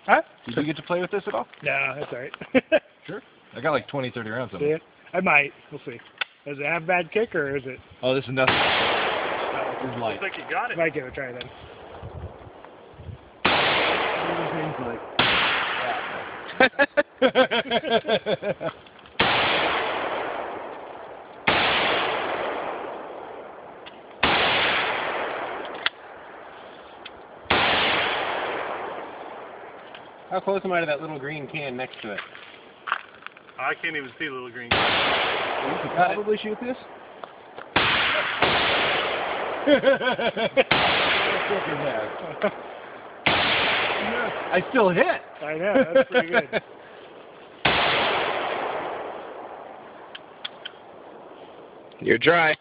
Huh? Did you get to play with this at all? No, that's all right. Sure. I got like 20, 30 rounds on See it. it? I might. We'll see. Does it have bad kick or is it? Oh, this is nothing. Oh, This is light. Looks like you got it. might give it a try then. How close am I to that little green can next to it? I can't even see the little green. You could probably shoot this. I still hit. I know, that's pretty good. You're dry.